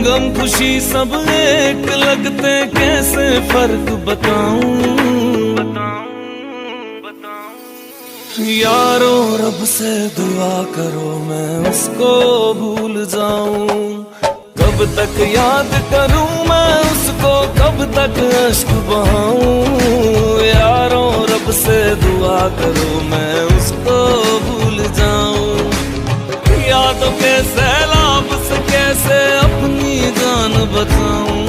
गम खुशी सब एक लगते, कैसे फर्क बताऊं। यारो रब से दुआ करो मैं उसको भूल जाऊं। कब तक याद करूं मैं उसको, कब तक अश्क बहाऊं। यारो रब से दुआ करो मैं उसको भूल जाऊं। यादों के सैलाब से कैसे अपनी जान बचाऊं।